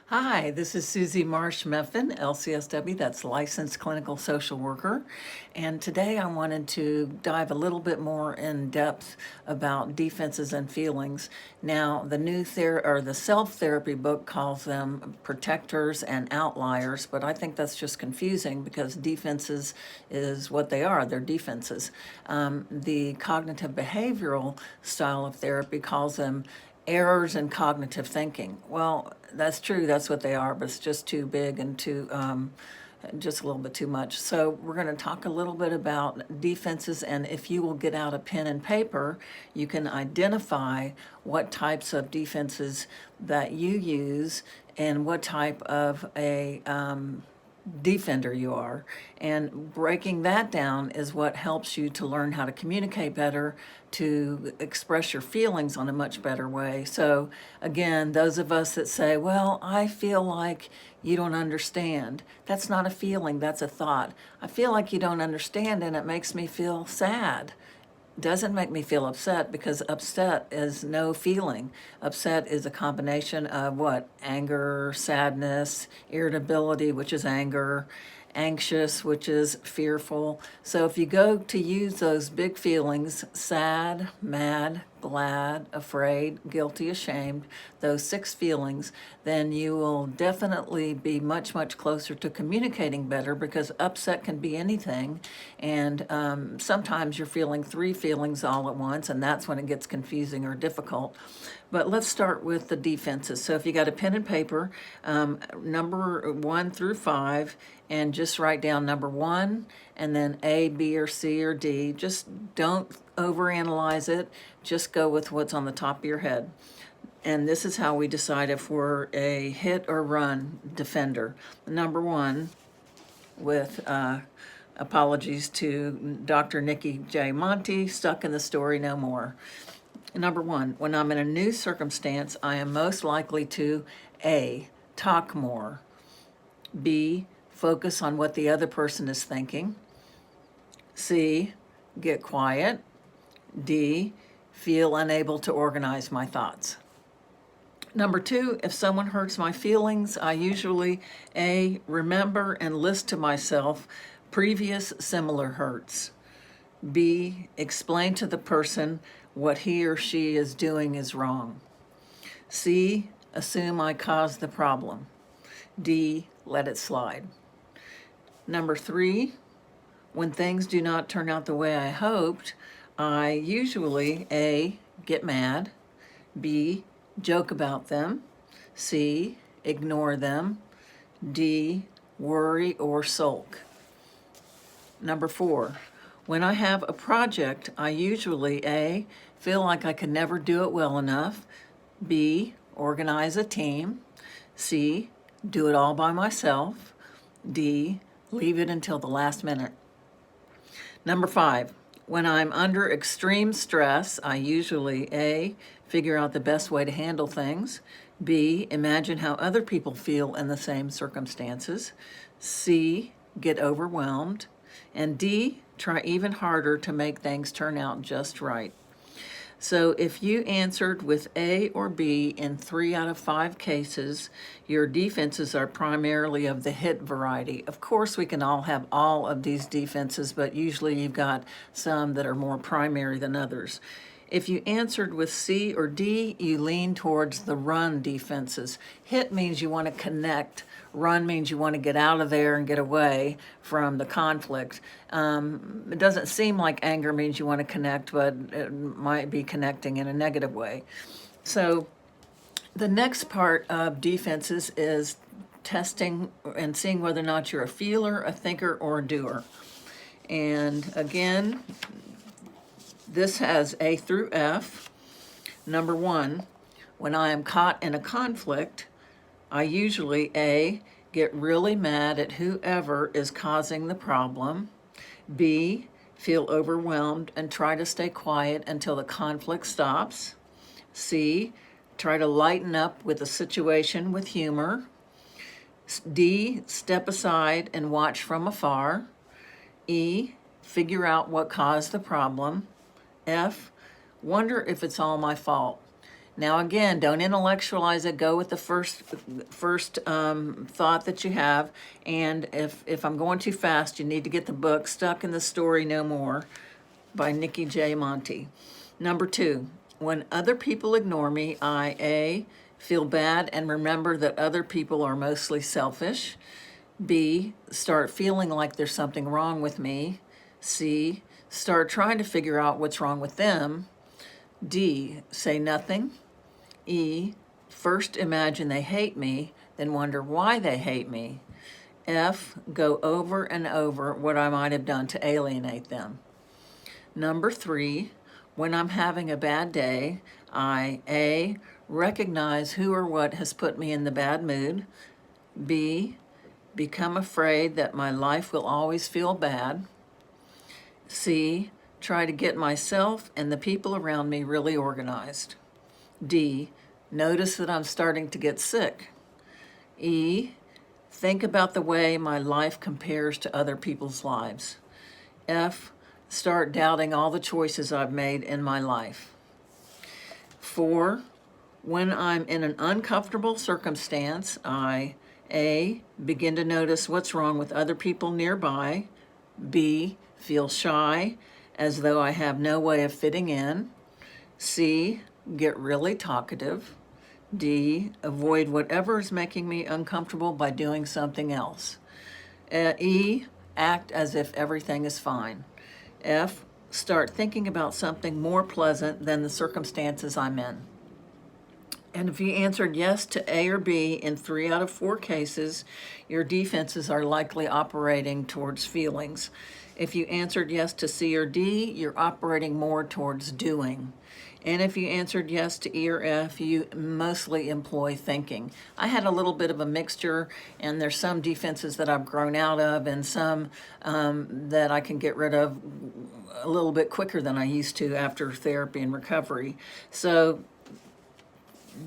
Hi, this is Susie Marsh Meffin, LCSW, that's Licensed Clinical Social Worker. And today I wanted to dive a little bit more in depth about defenses and feelings. Now, the self-therapy book calls them protectors and outliers, but I think that's just confusing because defenses is what they are, they're defenses. The cognitive behavioral style of therapy calls them errors in cognitive thinking. Well, that's true, that's what they are, but it's just too big and just a little bit too much. So we're going to talk a little bit about defenses, and if you will get out a pen and paper, you can identify what types of defenses that you use and what type of a defender you are. And breaking that down is what helps you to learn how to communicate better, to express your feelings on a much better way. So again, those of us that say, well, I feel like you don't understand. That's not a feeling, that's a thought. I feel like you don't understand and it makes me feel sad. Doesn't make me feel upset, because upset is no feeling. Upset is a combination of what? Anger, sadness, irritability, which is anger, anxious, which is fearful. So if you go to use those big feelings, sad, mad, glad, afraid, guilty, ashamed, those 6 feelings, then you will definitely be much, much closer to communicating better, because upset can be anything. And sometimes you're feeling 3 feelings all at once, and that's when it gets confusing or difficult. But let's start with the defenses. So if you got a pen and paper, number 1 through 5, and just write down number 1 and then A, B, or C, or D. Just don't overanalyze it. Just go with what's on the top of your head. And this is how we decide if we're a hit or run defender. Number 1, with apologies to Dr. Nikki J. Monty, stuck in the story no more. Number 1, when I'm in a new circumstance, I am most likely to A, talk more, B, focus on what the other person is thinking, C, get quiet, D, feel unable to organize my thoughts. Number 2, if someone hurts my feelings, I usually A, remember and list to myself previous similar hurts, B, explain to the person what he or she is doing is wrong, C, assume I caused the problem, D, let it slide. Number 3, when things do not turn out the way I hoped, I usually A, get mad, B, joke about them, C, ignore them, D, worry or sulk. Number 4, when I have a project, I usually A, feel like I can never do it well enough, B, organize a team, C, do it all by myself, D, leave it until the last minute. Number 5, when I'm under extreme stress, I usually A, figure out the best way to handle things, B, imagine how other people feel in the same circumstances, C, get overwhelmed, and D, try even harder to make things turn out just right. So if you answered with A or B in 3 out of 5 cases, your defenses are primarily of the hit variety. Of course, we can all have all of these defenses, but usually you've got some that are more primary than others. If you answered with C or D, you lean towards the run defenses. Hit means you want to connect. Run means you want to get out of there and get away from the conflict. It doesn't seem like anger means you want to connect, but it might be connecting in a negative way. So the next part of defenses is testing and seeing whether or not you're a feeler, a thinker, or a doer. And again, this has A through F. Number 1, when I am caught in a conflict, I usually A, get really mad at whoever is causing the problem, B, feel overwhelmed and try to stay quiet until the conflict stops, C, try to lighten up with the situation with humor, D, step aside and watch from afar, E, figure out what caused the problem, F, wonder if it's all my fault. Now, again, don't intellectualize it. Go with the first thought that you have. And if I'm going too fast, you need to get the book Stuck in the Story No More by Nikki J. Monty. Number 2, when other people ignore me, I A, feel bad and remember that other people are mostly selfish. B, start feeling like there's something wrong with me. C, start trying to figure out what's wrong with them. D, say nothing. E, first imagine they hate me, then wonder why they hate me. F, go over and over what I might have done to alienate them. Number 3, when I'm having a bad day, I A, recognize who or what has put me in the bad mood. B, become afraid that my life will always feel bad. C, try to get myself and the people around me really organized. D, notice that I'm starting to get sick. E, think about the way my life compares to other people's lives. F, start doubting all the choices I've made in my life. 4, when I'm in an uncomfortable circumstance, I A, begin to notice what's wrong with other people nearby. B, feel shy as though I have no way of fitting in. C, get really talkative. D, avoid whatever is making me uncomfortable by doing something else. E, act as if everything is fine. F, start thinking about something more pleasant than the circumstances I'm in. And if you answered yes to A or B in 3 out of 4 cases, your defenses are likely operating towards feelings. If you answered yes to C or D, you're operating more towards doing. And if you answered yes to E or F, you mostly employ thinking. I had a little bit of a mixture, and there's some defenses that I've grown out of and some that I can get rid of a little bit quicker than I used to after therapy and recovery. So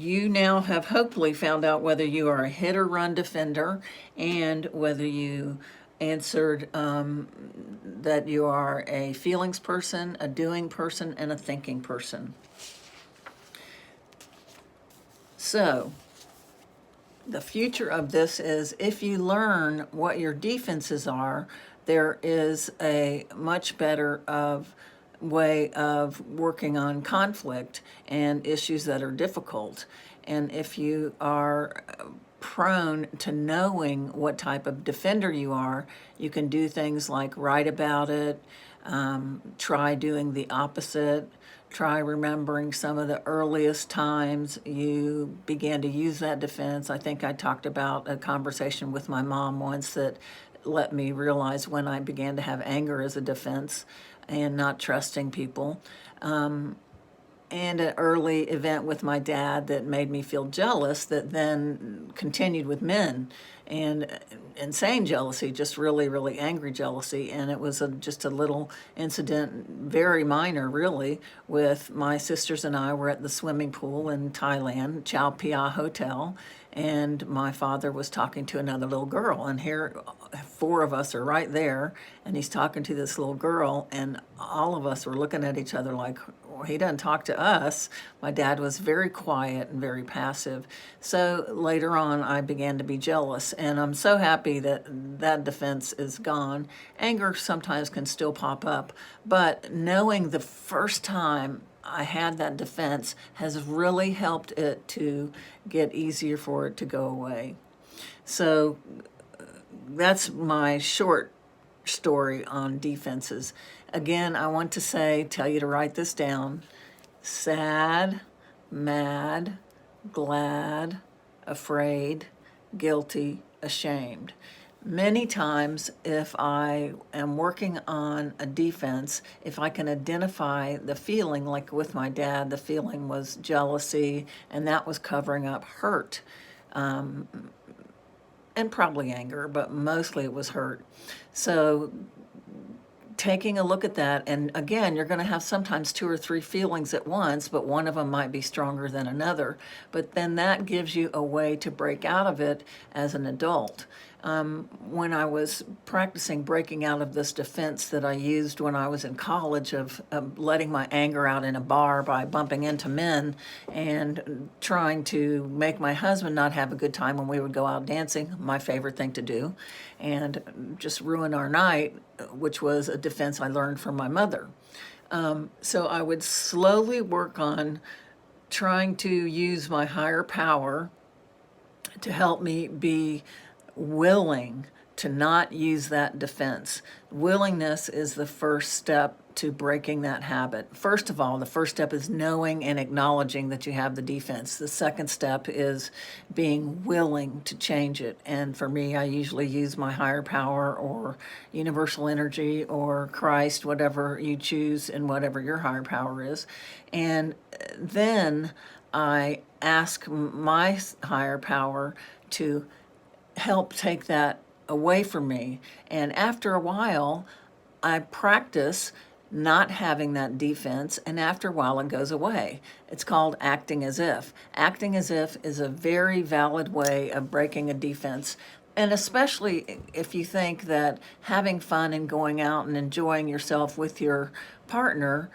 you now have hopefully found out whether you are a hit or run defender and whether you answered that you are a feelings person, a doing person, and a thinking person. So the future of this is if you learn what your defenses are, there is a much better way of working on conflict and issues that are difficult. And if you are prone to knowing what type of defender you are, you can do things like write about it, try doing the opposite, try remembering some of the earliest times you began to use that defense. I think I talked about a conversation with my mom once that let me realize when I began to have anger as a defense and not trusting people. And an early event with my dad that made me feel jealous that then continued with men, and insane jealousy, just really, really angry jealousy. And it was just a little incident, very minor really, with my sisters and I were at the swimming pool in Thailand, Chao Phraya Hotel, and my father was talking to another little girl, and here 4 of us are right there, and he's talking to this little girl, and all of us were looking at each other like, well, he doesn't talk to us. My dad was very quiet and very passive. So later on, I began to be jealous, and I'm so happy that that defense is gone. Anger sometimes can still pop up, but knowing the first time I had that defense has really helped it to get easier for it to go away. So that's my short story on defenses. Again, I want to tell you to write this down: sad, mad, glad, afraid, guilty, ashamed. Many times, if I am working on a defense, if I can identify the feeling, like with my dad, the feeling was jealousy, and that was covering up hurt, and probably anger, but mostly it was hurt. So taking a look at that, and again, you're going to have sometimes 2 or 3 feelings at once, but one of them might be stronger than another. But then that gives you a way to break out of it as an adult. when I was practicing breaking out of this defense that I used when I was in college of letting my anger out in a bar by bumping into men and trying to make my husband not have a good time when we would go out dancing, my favorite thing to do, and just ruin our night, which was a defense I learned from my mother. So I would slowly work on trying to use my higher power to help me be willing to not use that defense. Willingness is the first step to breaking that habit. First of all, the first step is knowing and acknowledging that you have the defense. The second step is being willing to change it. And for me, I usually use my higher power or universal energy or Christ, whatever you choose and whatever your higher power is. And then I ask my higher power to help take that away from me. And after a while, I practice not having that defense, and after a while it goes away. It's called acting as if. Acting as if is a very valid way of breaking a defense. And especially if you think that having fun and going out and enjoying yourself with your partner,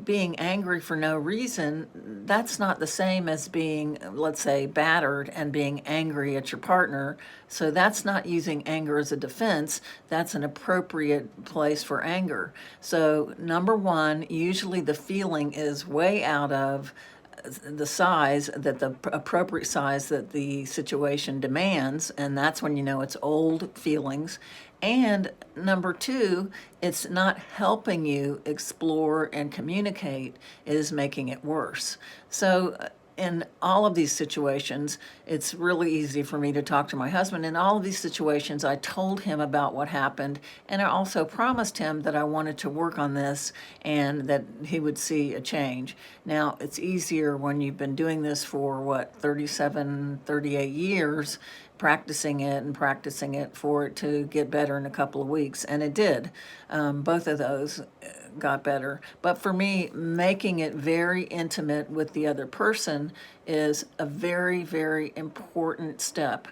being angry for no reason, that's not the same as being, let's say, battered and being angry at your partner. So that's not using anger as a defense. That's an appropriate place for anger. So number one, usually the feeling is way out of the size that the appropriate size that the situation demands, and that's when you know it's old feelings. And number two, it's not helping you explore and communicate, it is making it worse. So in all of these situations, it's really easy for me to talk to my husband. In all of these situations, I told him about what happened, and I also promised him that I wanted to work on this and that he would see a change. Now, it's easier when you've been doing this for, 37, 38 years, practicing it for it to get better in a couple of weeks, and it did. Both of those got better. But for me, making it very intimate with the other person is a very, very important step.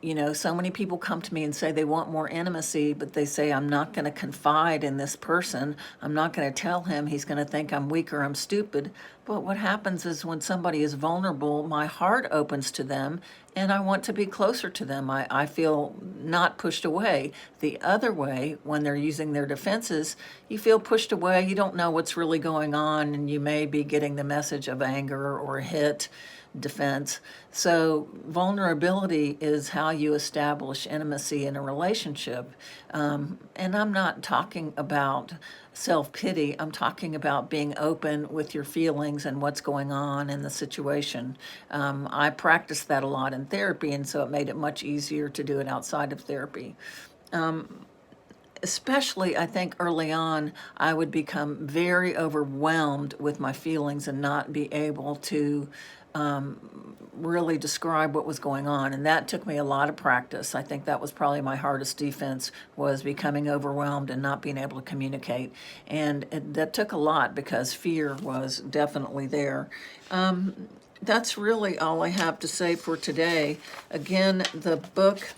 You know, so many people come to me and say they want more intimacy, but they say, I'm not going to confide in this person. I'm not going to tell him. He's going to think I'm weak or I'm stupid. But what happens is when somebody is vulnerable, my heart opens to them and I want to be closer to them. I feel not pushed away. The other way, when they're using their defenses, you feel pushed away. You don't know what's really going on, and you may be getting the message of anger or hit defense. So vulnerability is how you establish intimacy in a relationship. And I'm not talking about self-pity. I'm talking about being open with your feelings and what's going on in the situation. I practiced that a lot in therapy, and so it made it much easier to do it outside of therapy. Especially, I think early on, I would become very overwhelmed with my feelings and not be able to really describe what was going on, and that took me a lot of practice. I think that was probably my hardest defense, was becoming overwhelmed and not being able to communicate, and that took a lot because fear was definitely there. That's really all I have to say for today. Again, the book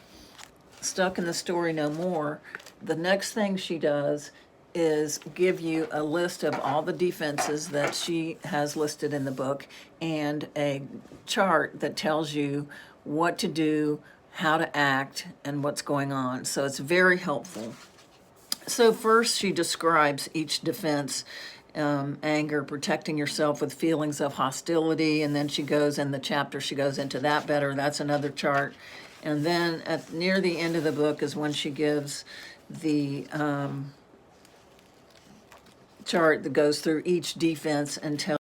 Stuck in the Story No More, the next thing she does is give you a list of all the defenses that she has listed in the book and a chart that tells you what to do, how to act, and what's going on. So it's very helpful. So first she describes each defense. Anger, protecting yourself with feelings of hostility, and then she goes in the chapter, she goes into that better. That's another chart. And then near the end of the book is when she gives the chart that goes through each defense and tells